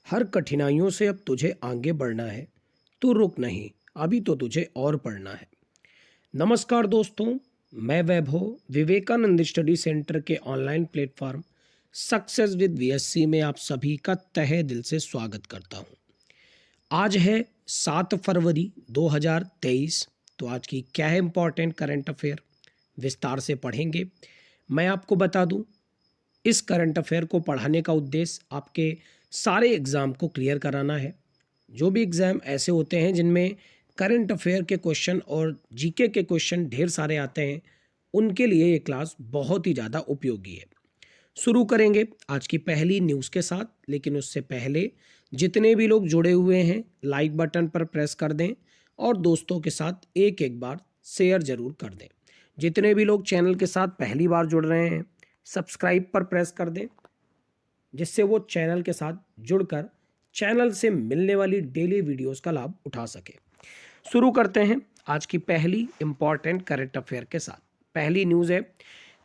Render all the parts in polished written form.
हर कठिनाइयों से अब तुझे आगे बढ़ना है। तू रुक नहीं, अभी तो तुझे और पढ़ना है। नमस्कार दोस्तों, मैं वैभव विवेकानंद स्टडी सेंटर के online platform success with VSC में आप सभी का तहे दिल से स्वागत करता हूं। आज है 7 फरवरी 2023। तो आज की क्या है इम्पोर्टेंट करंट अफेयर, विस्तार से पढ़ेंगे। मैं आपको बता दूं, इस करंट अफेयर को पढ़ाने का उद्देश्य आपके सारे एग्ज़ाम को क्लियर कराना है। जो भी एग्ज़ाम ऐसे होते हैं जिनमें करंट अफेयर के क्वेश्चन और जीके के क्वेश्चन ढेर सारे आते हैं, उनके लिए ये क्लास बहुत ही ज़्यादा उपयोगी है। शुरू करेंगे आज की पहली न्यूज़ के साथ, लेकिन उससे पहले जितने भी लोग जुड़े हुए हैं लाइक बटन पर प्रेस कर दें और दोस्तों के साथ एक एक बार शेयर ज़रूर कर दें। जितने भी लोग चैनल के साथ पहली बार जुड़ रहे हैं सब्सक्राइब पर प्रेस कर दें, जिससे वो चैनल के साथ जुड़कर चैनल से मिलने वाली डेली वीडियोस का लाभ उठा सके। शुरू करते हैं आज की पहली इंपॉर्टेंट करंट अफेयर के साथ। पहली न्यूज़ है,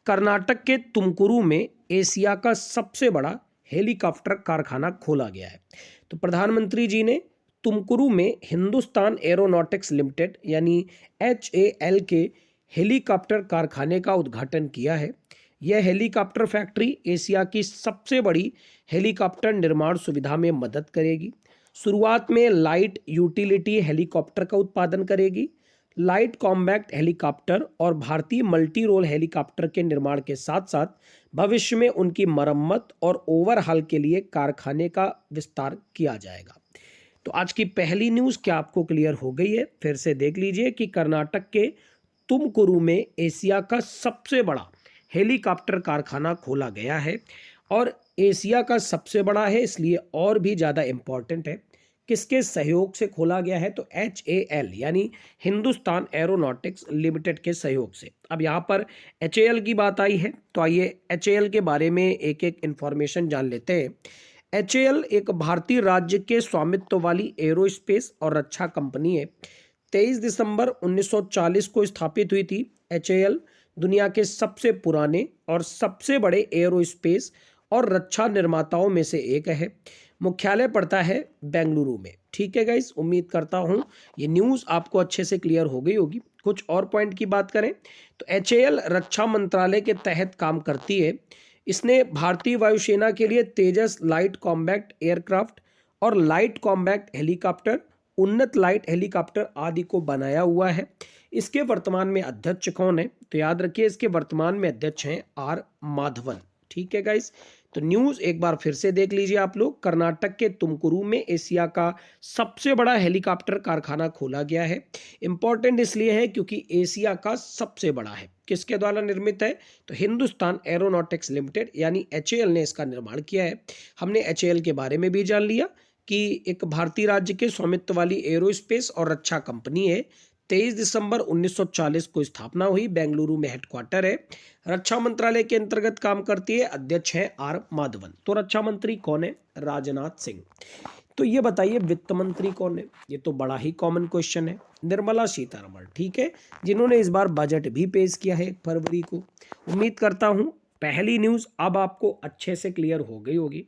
कर्नाटक के तुमकुरू में एशिया का सबसे बड़ा हेलीकॉप्टर कारखाना खोला गया है। तो प्रधानमंत्री जी ने तुमकुरू में हिंदुस्तान एरोनॉटिक्स लिमिटेड यानी HAL के हेलीकॉप्टर कारखाने का उद्घाटन किया है। यह हेलीकॉप्टर फैक्ट्री एशिया की सबसे बड़ी हेलीकॉप्टर निर्माण सुविधा में मदद करेगी। शुरुआत में लाइट यूटिलिटी हेलीकॉप्टर का उत्पादन करेगी। लाइट कॉम्बैक्ट हेलीकॉप्टर और भारतीय मल्टी रोल हेलीकॉप्टर के निर्माण के साथ साथ भविष्य में उनकी मरम्मत और ओवरहाल के लिए कारखाने का विस्तार किया जाएगा। तो आज की पहली न्यूज़ क्या आपको क्लियर हो गई है? फिर से देख लीजिए कि कर्नाटक के तुमकुरू में एशिया का सबसे बड़ा हेलीकॉप्टर कारखाना खोला गया है और एशिया का सबसे बड़ा है, इसलिए और भी ज़्यादा इम्पॉर्टेंट है। किसके सहयोग से खोला गया है? तो HAL यानी हिंदुस्तान एरोनॉटिक्स लिमिटेड के सहयोग से। अब यहाँ पर HAL की बात आई है, तो आइए HAL के बारे में एक एक इन्फॉर्मेशन जान लेते हैं। HAL एक भारतीय राज्य के स्वामित्व वाली एरोस्पेस और रक्षा कंपनी है। 23 दिसंबर 1940 को स्थापित हुई थी। HAL दुनिया के सबसे पुराने और सबसे बड़े एरोस्पेस और रक्षा निर्माताओं में से एक है। मुख्यालय पड़ता है बेंगलुरु में। ठीक है गाइस, उम्मीद करता हूँ ये न्यूज़ आपको अच्छे से क्लियर हो गई होगी। कुछ और पॉइंट की बात करें तो HAL रक्षा मंत्रालय के तहत काम करती है। इसने भारतीय वायुसेना के लिए तेजस लाइट कॉम्बैक्ट एयरक्राफ्ट और लाइट कॉम्बैक्ट हेलीकॉप्टर, उन्नत लाइट हेलीकॉप्टर आदि को बनाया हुआ है। इसके वर्तमान में अध्यक्ष कौन है? तो याद रखिए, इसके वर्तमान में अध्यक्ष हैं R माधवन। ठीक है गाइस, तो न्यूज़ एक बार फिर से देख लीजिए आप लोग। कर्नाटक के तुमकुरू में एशिया का सबसे बड़ा हेलीकॉप्टर कारखाना खोला गया है। इंपॉर्टेंट इसलिए है क्योंकि एशिया का सबसे बड़ा है। किसके द्वारा निर्मित है? तो हिंदुस्तान एरोनॉटिक्स लिमिटेड यानी HAL ने इसका निर्माण किया है। हमने HAL के बारे में भी जान लिया कि एक भारतीय राज्य के स्वामित्व वाली एरोस्पेस और रक्षा कंपनी है। 23 दिसंबर 1940 को स्थापना हुई। बेंगलुरु में हेडक्वार्टर है। रक्षा मंत्रालय के अंतर्गत काम करती है। अध्यक्ष है R माधवन। तो रक्षा मंत्री कौन है? राजनाथ सिंह। तो ये बताइए वित्त मंत्री कौन है? ये तो बड़ा ही कॉमन क्वेश्चन है। निर्मला सीतारमण। ठीक है, जिन्होंने इस बार बजट भी पेश किया है 1 फरवरी को। उम्मीद करता हूँ पहली न्यूज़ अब आपको अच्छे से क्लियर हो गई होगी।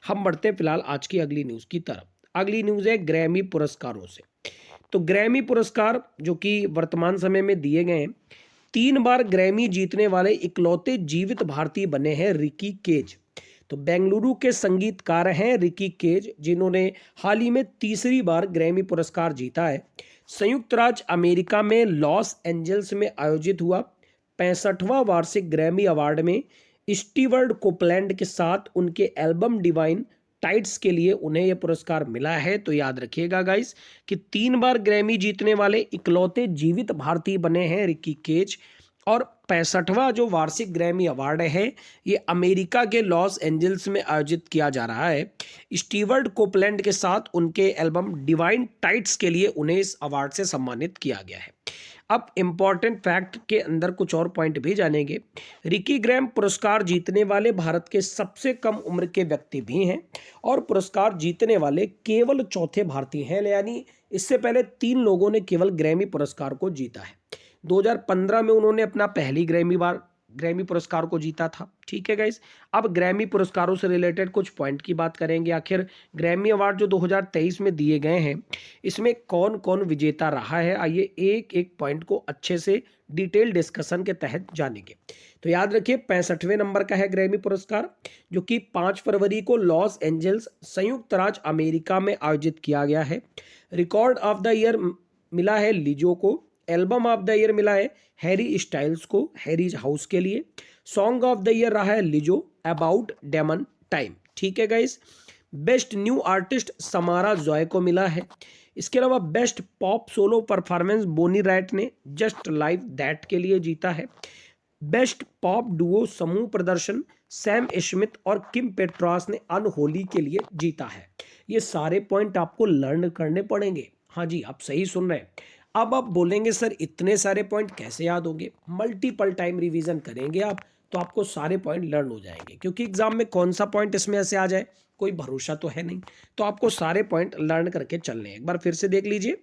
हम बढ़ते फिलहाल आज की अगली न्यूज़ की तरफ। अगली न्यूज़ है ग्रैमी पुरस्कारों से। तो ग्रैमी पुरस्कार जो कि वर्तमान समय में दिए गए हैं, 3 बार ग्रैमी जीतने वाले इकलौते जीवित भारतीय बने हैं रिकी केज। तो बेंगलुरु के संगीतकार हैं रिकी केज, जिन्होंने हाल ही में तीसरी बार ग्रैमी पुरस्कार जीता है। संयुक्त राज्य अमेरिका में लॉस एंजल्स में आयोजित हुआ 65वां वार्षिक ग्रैमी अवार्ड में स्टीवर्ट कोपलैंड के साथ उनके एल्बम डिवाइन टाइट्स के लिए उन्हें यह पुरस्कार मिला है। तो याद रखिएगा गाइस कि 3 बार ग्रैमी जीतने वाले इकलौते जीवित भारतीय बने हैं रिकी केज। और 65वां जो वार्षिक ग्रैमी अवार्ड है, ये अमेरिका के लॉस एंजल्स में आयोजित किया जा रहा है। स्टीवर्ट कोपलैंड के साथ उनके एल्बम डिवाइन टाइट्स के लिए उन्हें इस अवार्ड से सम्मानित किया गया है। अब इम्पॉर्टेंट फैक्ट के अंदर कुछ और पॉइंट भी जानेंगे। रिकी ग्रैम पुरस्कार जीतने वाले भारत के सबसे कम उम्र के व्यक्ति भी हैं और पुरस्कार जीतने वाले केवल चौथे भारतीय हैं, यानी इससे पहले 3 लोगों ने केवल ग्रैमी पुरस्कार को जीता है। 2015 में उन्होंने अपना पहली ग्रैमी बार ग्रैमी पुरस्कार को जीता था। ठीक है गाइस, अब ग्रैमी पुरस्कारों से रिलेटेड कुछ पॉइंट की बात करेंगे। आखिर ग्रैमी अवार्ड जो 2023 में दिए गए हैं, इसमें कौन कौन विजेता रहा है, आइए एक एक पॉइंट को अच्छे से डिटेल डिस्कशन के तहत जानेंगे। तो याद रखिए 65वें नंबर का है ग्रैमी पुरस्कार, जो कि 5 फरवरी को लॉस एंजल्स संयुक्त राज्य अमेरिका में आयोजित किया गया है। रिकॉर्ड ऑफ द ईयर मिला है लिजो को। एल्बम ऑफ द ईयर मिला है हैरी स्टाइल्स को, हैरीज हाउस के लिए। सॉन्ग ऑफ द ईयर रहा है लिजो, अबाउट डेमन टाइम। ठीक है guys, best new artist Samara Joy को मिला है। इसके अलावा best pop solo performance Bonnie Raitt ने जस्ट लाइक दैट के लिए जीता है। बेस्ट पॉप डुओ समूह प्रदर्शन सैम स्मिथ और किम पेट्रॉस ने अनहोली के लिए जीता है। ये सारे पॉइंट आपको लर्न करने पड़ेंगे। हाँ जी, आप सही सुन रहे हैं। अब आप बोलेंगे सर इतने सारे पॉइंट कैसे याद होंगे? मल्टीपल टाइम रिवीजन करेंगे आप तो आपको सारे पॉइंट लर्न हो जाएंगे, क्योंकि एग्जाम में कौन सा पॉइंट इसमें ऐसे आ जाए कोई भरोसा तो है नहीं। तो आपको सारे पॉइंट लर्न करके चलने हैं। एक बार फिर से देख लीजिए,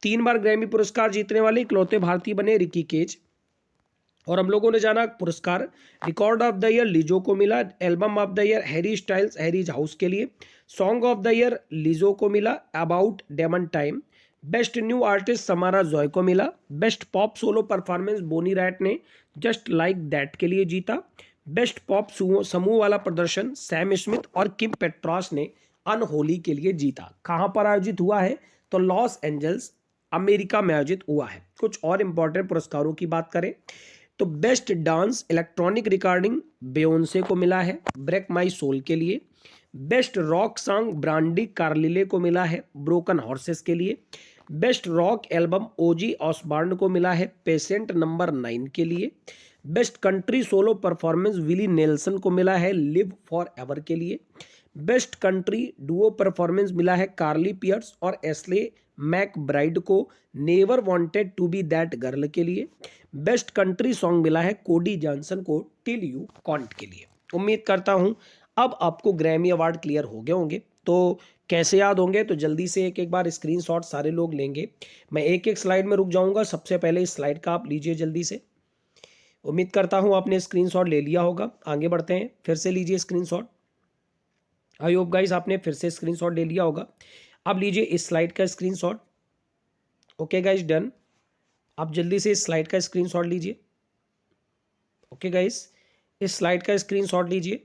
3 बार ग्रैमी पुरस्कार जीतने वाले इकलौते भारतीय बने रिकी केज। और हम लोगों ने जाना पुरस्कार record of the year Lizzo को मिला। Album of the year Harry Styles Harry's House के लिए। Song of the year Lizzo को मिला, about damn time. Best new artist Samara Joy को मिला। Best pop solo performance Bonnie Raitt ने just like that के लिए जीता। बेस्ट पॉप समूह वाला प्रदर्शन सैम स्मिथ और किम पेट्रॉस ने अनहोली के लिए जीता। कहाँ पर आयोजित हुआ है? तो लॉस एंजल्स अमेरिका में आयोजित हुआ है। कुछ और इंपॉर्टेंट पुरस्कारों की बात करें तो best dance electronic recording Beyonce को मिला है ब्रेक माई सोल के लिए। Best rock song Brandi Carlile को मिला है ब्रोकन हॉर्सेस के लिए। Best rock album Ozzy Osbourne को मिला है पेशेंट नंबर 9 के लिए। Best country solo performance Willie Nelson को मिला है लिव फॉर एवर के लिए। बेस्ट कंट्री डुओ परफॉर्मेंस मिला है कार्ली पियर्स और एस्ले मैकब्राइड को never wanted to be that girl के लिए। बेस्ट कंट्री सॉन्ग मिला है कोडी जॉनसन को टिल यू कॉन्ट के लिए। उम्मीद करता हूं अब आपको ग्रैमी अवार्ड क्लियर हो गए होंगे। तो कैसे याद होंगे? तो जल्दी से एक एक बार स्क्रीनशॉट सारे लोग लेंगे। मैं एक एक स्लाइड में रुक जाऊंगा। सबसे पहले इस स्लाइड का आप लीजिए जल्दी से। उम्मीद करता हूं आपने स्क्रीनशॉट ले लिया होगा। आगे बढ़ते हैं, फिर से लीजिए स्क्रीनशॉट। आई होप गाइस आपने फिर से स्क्रीनशॉट ले लिया होगा। अब लीजिए इस स्लाइड का स्क्रीनशॉट। Okay guys, done. आप जल्दी से इस स्लाइड का स्क्रीनशॉट लीजिए। ओके गाइस, इस स्लाइड का स्क्रीनशॉट लीजिए।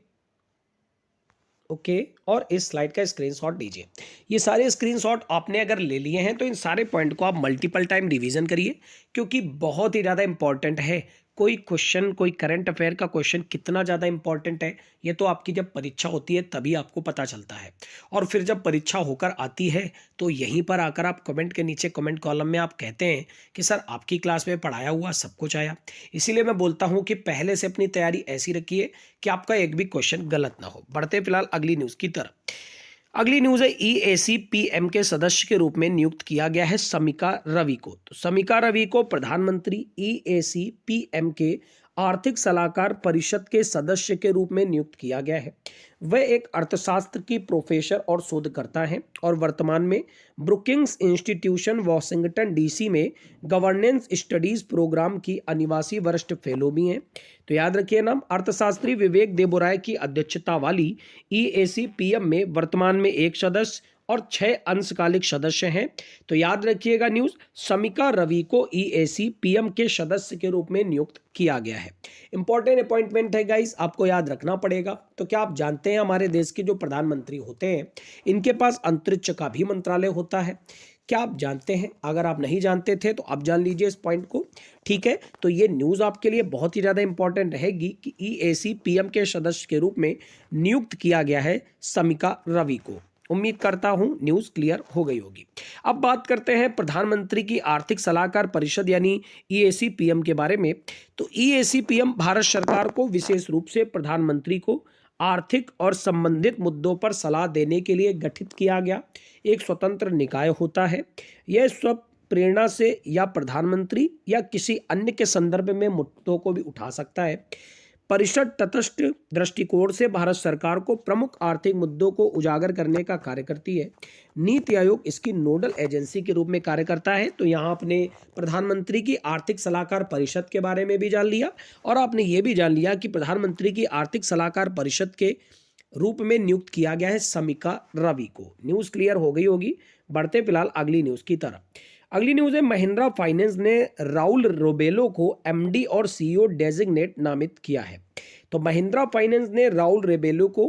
ओके, और इस स्लाइड का स्क्रीनशॉट लीजिए। ये सारे स्क्रीनशॉट आपने अगर ले लिए हैं तो इन सारे पॉइंट को आप मल्टीपल टाइम रिवीजन करिए, क्योंकि बहुत ही ज़्यादा इंपॉर्टेंट है। कोई क्वेश्चन, कोई करंट अफेयर का क्वेश्चन कितना ज़्यादा इंपॉर्टेंट है, ये तो आपकी जब परीक्षा होती है तभी आपको पता चलता है। और फिर जब परीक्षा होकर आती है तो यहीं पर आकर आप कमेंट के नीचे कमेंट कॉलम में आप कहते हैं कि सर आपकी क्लास में पढ़ाया हुआ सब कुछ आया। इसीलिए मैं बोलता हूँ कि पहले से अपनी तैयारी ऐसी रखिए कि आपका एक भी क्वेश्चन गलत ना हो। बढ़ते फिलहाल अगली न्यूज़ की तरफ। अगली न्यूज़ है EAC-PM के सदस्य के रूप में नियुक्त किया गया है समिका रवि को। तो समिका रवि को प्रधानमंत्री EAC-PM के आर्थिक सलाहकार परिषद के सदस्य के रूप में नियुक्त किया गया है। वह एक अर्थशास्त्र की प्रोफेसर और शोधकर्ता हैं और वर्तमान में ब्रुकिंग्स इंस्टीट्यूशन वाशिंगटन DC में गवर्नेंस स्टडीज प्रोग्राम की अनिवासी वरिष्ठ फेलो भी हैं। तो याद रखिए नाम, अर्थशास्त्री विवेक देबोराय की अध्यक्षता वाली EAC-PM में वर्तमान में 1 सदस्य और 6 अंशकालिक सदस्य हैं। तो याद रखिएगा न्यूज़, समिका रवि को EAC-PM के सदस्य के रूप में नियुक्त किया गया है। इंपॉर्टेंट अपॉइंटमेंट है गाइस, आपको याद रखना पड़ेगा। तो क्या आप जानते हैं हमारे देश के जो प्रधानमंत्री होते हैं इनके पास अंतरिक्ष का भी मंत्रालय होता है? क्या आप जानते हैं? अगर आप नहीं जानते थे तो आप जान लीजिए इस पॉइंट को। ठीक है, तो ये न्यूज़ आपके लिए बहुत ही ज़्यादा इंपॉर्टेंट रहेगी कि EAC-PM के सदस्य के रूप में नियुक्त किया गया है समिका रवि को। उम्मीद करता हूं न्यूज़ क्लियर हो गई होगी। अब बात करते हैं प्रधानमंत्री की आर्थिक सलाहकार परिषद यानी EAC-PM के बारे में। तो EAC-PM भारत सरकार को विशेष रूप से प्रधानमंत्री को आर्थिक और संबंधित मुद्दों पर सलाह देने के लिए गठित किया गया एक स्वतंत्र निकाय होता है। यह स्व प्रेरणा से या प्रधानमंत्री या किसी अन्य के संदर्भ में मुद्दों को भी उठा सकता है। परिषद तटस्थ दृष्टिकोण से भारत सरकार को प्रमुख आर्थिक मुद्दों को उजागर करने का कार्य करती है। नीति आयोग इसकी नोडल एजेंसी के रूप में कार्य करता है। तो यहाँ आपने प्रधानमंत्री की आर्थिक सलाहकार परिषद के बारे में भी जान लिया और आपने ये भी जान लिया कि प्रधानमंत्री की आर्थिक सलाहकार परिषद के रूप में नियुक्त किया गया है समिका रवि को। न्यूज़ क्लियर हो गई होगी। बढ़ते फिलहाल अगली न्यूज़ की तरफ। अगली न्यूज़ है, महिंद्रा फाइनेंस ने राउल रोबेलो को एमडी और सीईओ डेजिग्नेट नामित किया है। तो महिंद्रा फाइनेंस ने राउल रेबेलो को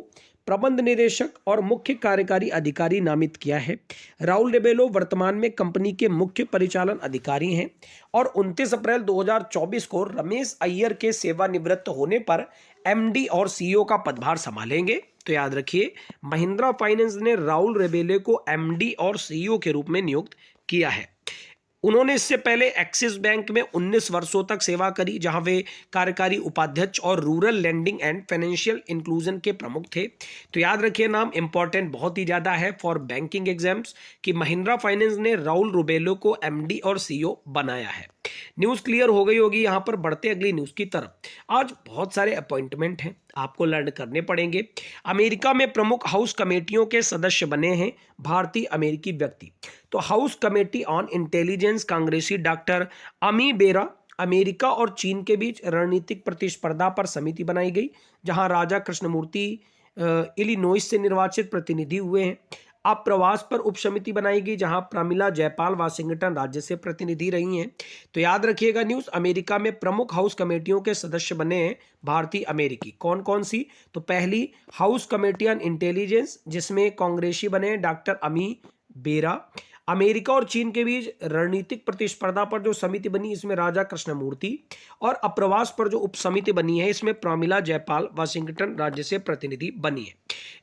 प्रबंध निदेशक और मुख्य कार्यकारी अधिकारी नामित किया है। राउल रेबेलो वर्तमान में कंपनी के मुख्य परिचालन अधिकारी हैं और 29 अप्रैल 2024 को रमेश अय्यर के सेवानिवृत्त होने पर एमडी और सीईओ का पदभार संभालेंगे। तो याद रखिए, महिंद्रा फाइनेंस ने राउल रेबेलो को एमडी और सीईओ के रूप में नियुक्त किया है। उन्होंने इससे पहले एक्सिस बैंक में 19 वर्षों तक सेवा करी, जहां वे कार्यकारी उपाध्यक्ष और rural lending and financial inclusion के प्रमुख थे। तो याद रखिए, नाम इंपॉर्टेंट बहुत ही ज़्यादा है फॉर बैंकिंग एग्जाम्स कि महिंद्रा फाइनेंस ने राउल रोबेलो को एमडी और सीईओ बनाया है। न्यूज़ क्लियर हो गई होगी। यहाँ पर बढ़ते अगली न्यूज़ की तरफ। आज बहुत सारे अपॉइंटमेंट हैं, आपको लर्न करने पड़ेंगे। अमेरिका में प्रमुख हाउस कमेटियों के सदस्य बने हैं भारतीय अमेरिकी व्यक्ति। तो हाउस कमेटी ऑन इंटेलिजेंस कांग्रेसी डॉक्टर अमी बेरा अमेरिका और चीन के बीच रणनीतिक प्रतिस्पर्धा पर समिति बनाई गई, जहां राजा कृष्णमूर्ति इलिनॉइस से निर्वाचित प्रतिनिधि हुए हैं। अब प्रवास पर उप समिति बनाई गई, जहां प्रमिला जयपाल वाशिंगटन राज्य से प्रतिनिधि रही हैं। तो याद रखिएगा न्यूज़, अमेरिका में प्रमुख हाउस कमेटियों के सदस्य बने हैं भारतीय अमेरिकी। कौन कौन सी? तो पहली हाउस कमेटी ऑन इंटेलिजेंस, जिसमें कांग्रेसी बने डॉक्टर अमी बेरा। अमेरिका और चीन के बीच रणनीतिक प्रतिस्पर्धा पर जो समिति बनी, इसमें राजा कृष्णमूर्ति। और अप्रवास पर जो उप समिति बनी है, इसमें प्रमिला जयपाल वाशिंगटन राज्य से प्रतिनिधि बनी है।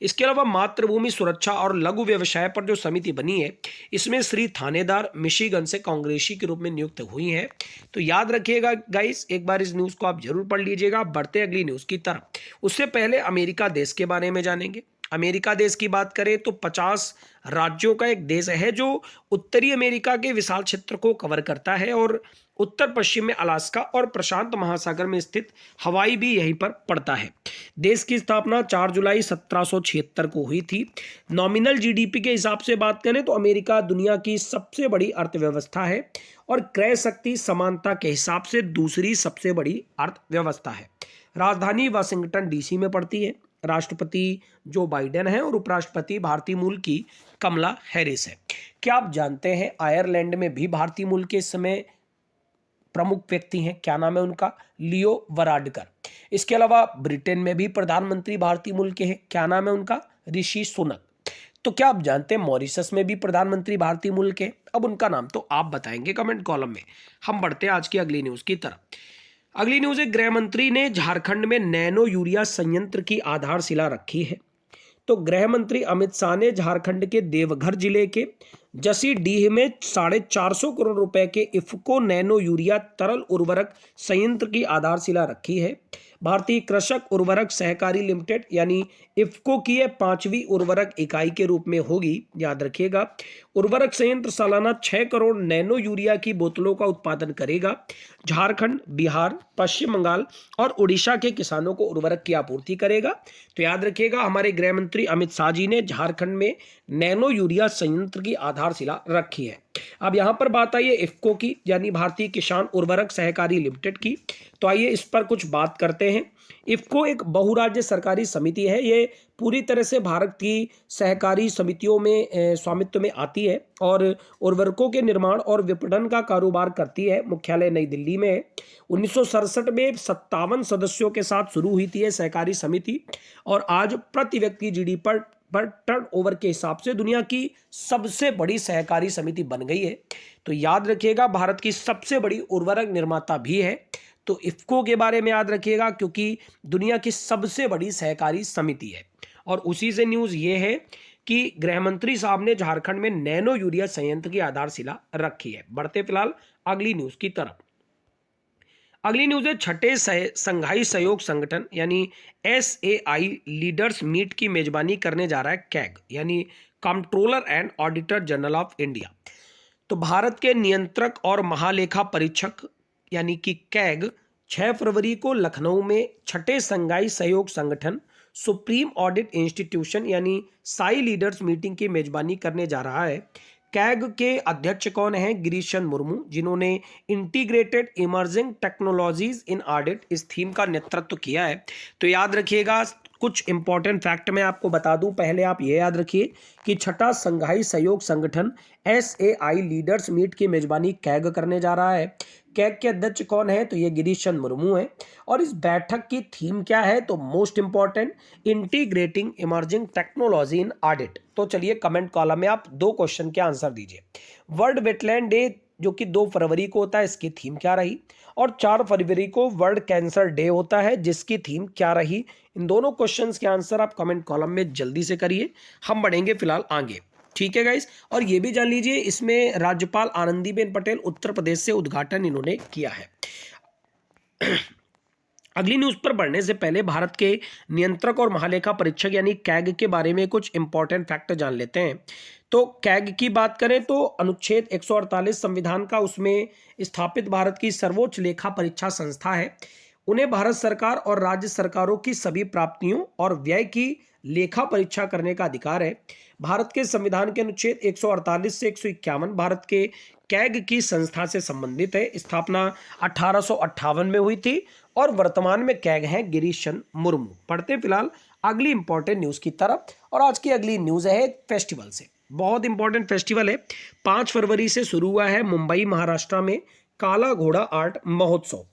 इसके अलावा मातृभूमि सुरक्षा और लघु व्यवसाय पर जो समिति बनी है, इसमें श्री थानेदार मिशिगन से कांग्रेसी के रूप में नियुक्त हुई है। तो याद रखिएगा गाइस, एक बार इस न्यूज़ को आप जरूर पढ़ लीजिएगा। बढ़ते अगली न्यूज़ की तरफ। उससे पहले अमेरिका देश के बारे में जानेंगे। अमेरिका देश की बात करें तो 50 राज्यों का एक देश है, जो उत्तरी अमेरिका के विशाल क्षेत्र को कवर करता है और उत्तर पश्चिम में अलास्का और प्रशांत महासागर में स्थित हवाई भी यहीं पर पड़ता है। देश की स्थापना 4 जुलाई 1776 को हुई थी। नॉमिनल जीडीपी के हिसाब से बात करें तो अमेरिका दुनिया की सबसे बड़ी अर्थव्यवस्था है और क्रय शक्ति समानता के हिसाब से दूसरी सबसे बड़ी अर्थव्यवस्था है। राजधानी वाशिंगटन डीसी में पड़ती है। राष्ट्रपति जो बाइडेन है और उपराष्ट्रपति भारतीय मूल की कमला हैरिस है। क्या आप जानते हैं आयरलैंड में भी भारतीय मूल के इस समय प्रमुख व्यक्ति हैं? क्या नाम है उनका? लियो वराडकर। इसके अलावा ब्रिटेन में भी प्रधानमंत्री भारतीय मूल के हैं। क्या नाम है उनका? ऋषि सुनक। तो क्या आप जानते हैं मॉरिशस में भी प्रधानमंत्री भारतीय मूल के? अब उनका नाम तो आप बताएंगे कमेंट कॉलम में। हम बढ़ते हैं आज की अगली न्यूज़ की तरफ। अगली न्यूज़ है, गृह मंत्री ने झारखंड में नैनो यूरिया संयंत्र की आधारशिला रखी है। तो गृह मंत्री अमित शाह ने झारखंड के देवघर जिले के जसीडीह में 450 करोड़ रुपए के इफ्को नैनो यूरिया तरल उर्वरक संयंत्र की आधारशिला रखी है। भारतीय कृषक उर्वरक सहकारी लिमिटेड यानी इफ्को की यह 5वीं उर्वरक इकाई के रूप में होगी। याद रखिएगा, उर्वरक संयंत्र सालाना 6 करोड़ नैनो यूरिया की बोतलों का उत्पादन करेगा। झारखंड, बिहार, पश्चिम बंगाल और उड़ीसा के किसानों को उर्वरक की आपूर्ति करेगा। तो याद रखिएगा, हमारे गृह मंत्री अमित शाह जी ने झारखंड में नैनो यूरिया संयंत्र की आधारशिला रखी है। अब यहाँ पर बात आई है इफ्को की, यानी भारतीय किसान उर्वरक सहकारी लिमिटेड की। तो आइए इस पर कुछ बात करते हैं। इफ्को एक बहुराज्य सरकारी समिति है। ये पूरी तरह से भारत की सहकारी समितियों में स्वामित्व में आती है और उर्वरकों के निर्माण और विपणन का कारोबार करती है। मुख्यालय नई दिल्ली में है। 1967 में 57 सदस्यों के साथ शुरू हुई थी ये सहकारी समिति और आज प्रति व्यक्ति जीडीपी पर टर्नओवर के हिसाब से दुनिया की सबसे बड़ी सहकारी समिति बन गई है। तो याद रखिएगा, भारत की सबसे बड़ी उर्वरक निर्माता भी है। तो इफ्को के बारे में याद रखिएगा, क्योंकि दुनिया की सबसे बड़ी सहकारी समिति है। और उसी से न्यूज़ ये है कि गृह मंत्री साहब ने झारखंड में नैनो यूरिया संयंत्र की आधारशिला रखी है। बढ़ते फिलहाल अगली न्यूज़ की तरफ। अगली न्यूज़ है, छठे संघाई सहयोग संगठन यानी SAI लीडर्स मीट की मेजबानी करने जा रहा है कैग यानी controller and auditor general of India. तो भारत के नियंत्रक और महालेखा परीक्षक यानी कि कैग 6 फरवरी को लखनऊ में छठे संघाई सहयोग संगठन सुप्रीम ऑडिट इंस्टीट्यूशन यानी साई लीडर्स मीटिंग की मेजबानी करने जा रहा है। कैग के अध्यक्ष कौन है? गिरीशन मुर्मू, जिन्होंने इंटीग्रेटेड इमर्जिंग टेक्नोलॉजीज इन ऑडिट इस थीम का नेतृत्व किया है। तो याद रखिएगा, कुछ इंपॉर्टेंट फैक्ट मैं आपको बता दूं। पहले आप ये याद रखिए कि छठा संघाई सहयोग संगठन SAI लीडर्स मीट की मेजबानी कैग करने जा रहा है। कैग के अध्यक्ष कौन है? तो ये गिरीश चंद्र मुर्मू है। और इस बैठक की थीम क्या है? तो most important, integrating emerging technology in audit. तो चलिए कमेंट कॉलम में आप 2 क्वेश्चन के आंसर दीजिए। वर्ल्ड वेटलैंड डे जो कि 2 फरवरी को होता है, इसकी थीम क्या रही? और 4 फरवरी को वर्ल्ड कैंसर डे होता है, जिसकी थीम क्या रही? इन दोनों क्वेश्चंस के आंसर आप कमेंट कॉलम में जल्दी से करिए, हम बढ़ेंगे फिलहाल आगे। ठीक है गाइस, और ये भी जान लीजिए इसमें राज्यपाल आनंदीबेन पटेल उत्तर प्रदेश से उद्घाटन इन्होंने किया है। अगली न्यूज पर बढ़ने से पहले भारत के नियंत्रक और महालेखा परीक्षक यानी कैग के बारे में कुछ इंपॉर्टेंट फैक्ट जान लेते हैं। तो कैग की बात करें तो अनुच्छेद 148 संविधान का, उसमें स्थापित भारत की सर्वोच्च लेखा परीक्षा संस्था है। उन्हें भारत सरकार और राज्य सरकारों की सभी प्राप्तियों और व्यय की लेखा परीक्षा करने का अधिकार है। भारत के संविधान के अनुच्छेद 148 से 151 भारत के कैग की संस्था से संबंधित है। स्थापना 1858 में हुई थी और वर्तमान में कैग हैं गिरीश चंद्र मुर्मू। पढ़ते फिलहाल अगली इंपॉर्टेंट न्यूज की तरफ, और आज की अगली न्यूज है फेस्टिवल से। बहुत इंपॉर्टेंट फेस्टिवल है, 5 फरवरी से शुरू हुआ है मुंबई महाराष्ट्र में काला घोड़ा आर्ट महोत्सव।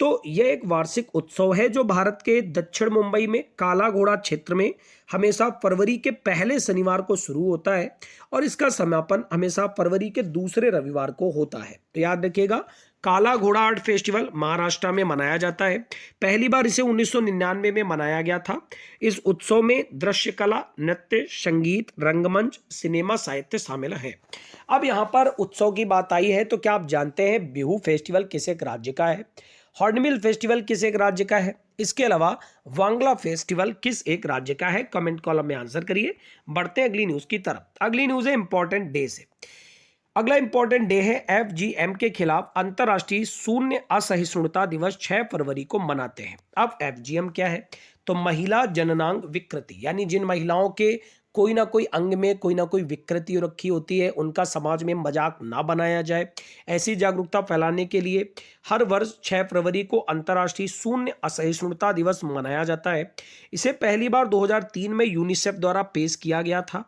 तो यह एक वार्षिक उत्सव है जो भारत के दक्षिण मुंबई में काला घोड़ा क्षेत्र में हमेशा फरवरी के पहले शनिवार को शुरू होता है और इसका समापन हमेशा फरवरी के दूसरे रविवार को होता है। तो याद रखिएगा, काला घोड़ा आर्ट फेस्टिवल महाराष्ट्र में मनाया जाता है। पहली बार इसे 1999 में मनाया गया था। इस उत्सव में दृश्य कला, नृत्य, संगीत, रंगमंच, सिनेमा, साहित्य शामिल है। अब यहाँ पर उत्सव की बात आई है तो क्या आप जानते हैं बिहू फेस्टिवल किस एक राज्य का है? हॉर्नबिल फेस्टिवल किस एक राज्य का है? इसके अलावा वांगला फेस्टिवल किस एक राज्य का है? कमेंट कॉलम में आंसर करिए। बढ़ते हैं अगली न्यूज की तरफ। अगली न्यूज है इंपॉर्टेंट डे से। अगला इंपॉर्टेंट डे है FGM के खिलाफ अंतर्राष्ट्रीय शून्य असहिष्णुता दिवस 6 फरवरी को मनाते हैं। अब FGM क्या है? तो महिला जननांग विकृति, यानी जिन महिलाओं के कोई ना कोई अंग में कोई ना कोई विकृति रखी होती है, उनका समाज में मजाक ना बनाया जाए, ऐसी जागरूकता फैलाने के लिए हर वर्ष 6 फरवरी को अंतर्राष्ट्रीय शून्य असहिष्णुता दिवस मनाया जाता है। इसे पहली बार 2003 में यूनिसेफ द्वारा पेश किया गया था।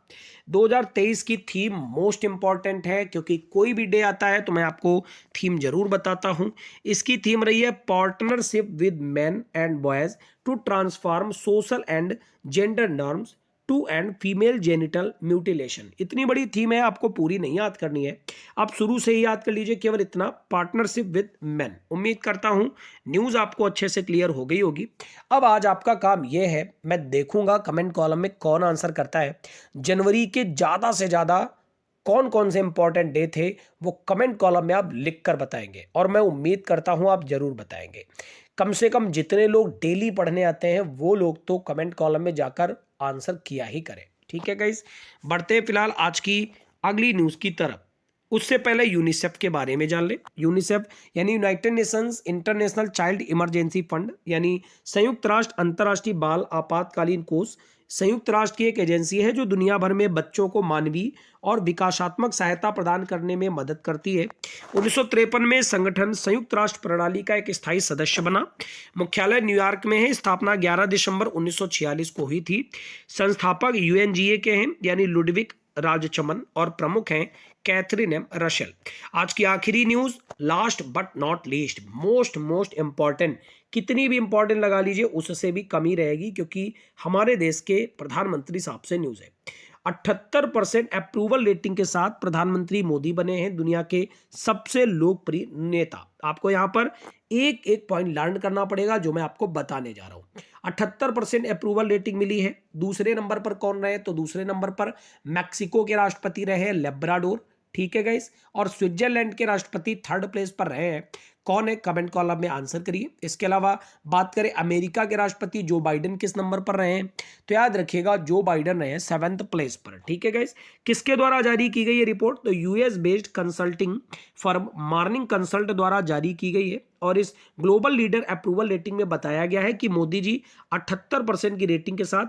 2023 की थीम मोस्ट इंपॉर्टेंट है, क्योंकि कोई भी डे आता है तो मैं आपको थीम जरूर बताता हूं। इसकी थीम रही है partnership with men and boys to transform social and gender norms to end female genital mutilation. इतनी बड़ी थीम है, आपको पूरी नहीं याद करनी है, आप शुरू से ही याद कर लीजिए केवल इतना, पार्टनरशिप विद मेन। उम्मीद करता हूं न्यूज आपको अच्छे से क्लियर हो गई होगी। अब आज आपका काम यह है, मैं देखूंगा कमेंट कॉलम में कौन आंसर करता है। जनवरी के ज्यादा से ज्यादा कौन कौन से इंपॉर्टेंट डे थे वो कमेंट कॉलम में आप लिख कर बताएंगे, और मैं उम्मीद करता हूं आप जरूर बताएंगे। कम से कम जितने लोग डेली पढ़ने आते हैं वो लोग तो कमेंट कॉलम में जाकर आंसर किया ही करें। ठीक है गाइस, बढ़ते हैं फिलहाल आज की अगली न्यूज की तरफ। उससे पहले यूनिसेफ के बारे में जान ले। यूनिसेफ यानी United Nations international child emergency fund, यानी संयुक्त राष्ट्र अंतर्राष्ट्रीय बाल आपातकालीन कोष, संयुक्त राष्ट्र की एक एजेंसी है जो दुनिया भर में बच्चों को मानवीय और विकासात्मक सहायता प्रदान करने में मदद करती है। 1953 में संगठन संयुक्त राष्ट्र प्रणाली का एक स्थायी सदस्य बना। मुख्यालय न्यूयॉर्क में है। स्थापना 11 दिसंबर 1946 को हुई थी। संस्थापक UNGA के हैं, यानी लुडविक राजचमन, और प्रमुख हैं कैथरीन एम रशेल। आज की आखिरी news, last but not least, most important, कितनी भी इंपॉर्टेंट लगा लीजिए उससे भी कमी रहेगी, क्योंकि हमारे देश के प्रधानमंत्री साहब से न्यूज है। 78% अप्रूवल रेटिंग के साथ प्रधानमंत्री मोदी बने हैं दुनिया के सबसे लोकप्रिय नेता। आपको यहाँ पर एक एक पॉइंट लर्न करना पड़ेगा जो मैं आपको बताने जा रहा हूँ। 78% अप्रूवल रेटिंग मिली है। दूसरे नंबर पर कौन रहे? तो दूसरे नंबर पर मैक्सिको के राष्ट्रपति रहे हैं लेब्राडोर। ठीक है गाइस, और स्विट्जरलैंड के राष्ट्रपति थर्ड प्लेस पर रहे हैं कौन है, कमेंट कॉलम में आंसर करिए। इसके अलावा बात करें अमेरिका के राष्ट्रपति जो बाइडेन किस नंबर पर रहे हैं, तो याद रखिएगा जो बाइडेन रहे हैं 7th प्लेस पर। ठीक है गाइस, किसके द्वारा जारी की गई है रिपोर्ट, तो US based consulting firm morning consult द्वारा जारी की गई है। और इस ग्लोबल लीडर अप्रूवल रेटिंग में बताया गया है कि मोदी जी 78% की रेटिंग के साथ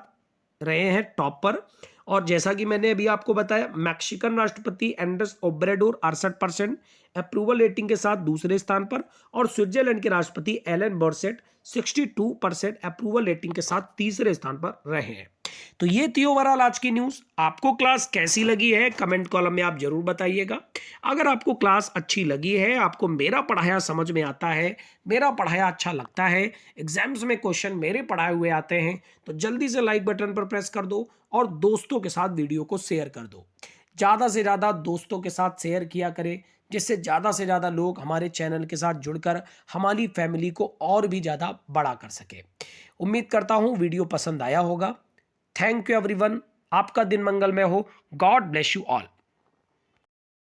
रहे हैं टॉप पर। और जैसा कि मैंने अभी आपको बताया, मैक्सिकन राष्ट्रपति एंड्रेस ओब्रेडोर 68% अप्रूवल रेटिंग के साथ दूसरे स्थान पर, और स्विट्जरलैंड के राष्ट्रपति एलन बॉर्सेट 62% अप्रूवल रेटिंग के साथ तीसरे स्थान पर रहे हैं। तो ये थी ओवरऑल आज की न्यूज। आपको क्लास कैसी लगी है कमेंट कॉलम में आप जरूर बताइएगा। अगर आपको क्लास अच्छी लगी है, आपको मेरा पढ़ाया समझ में आता है, मेरा पढ़ाया अच्छा लगता है, एग्जाम्स में क्वेश्चन मेरे पढ़ाए हुए आते हैं, तो जल्दी से लाइक बटन पर प्रेस कर दो और दोस्तों के साथ वीडियो को शेयर कर दो। ज़्यादा से ज़्यादा दोस्तों के साथ शेयर किया करें, जिससे ज़्यादा से ज़्यादा लोग हमारे चैनल के साथ जुड़कर हमारी फैमिली को और भी ज़्यादा बड़ा कर सके। उम्मीद करता हूँ वीडियो पसंद आया होगा। थैंक यू एवरीवन, आपका दिन मंगलमय हो। God bless you all.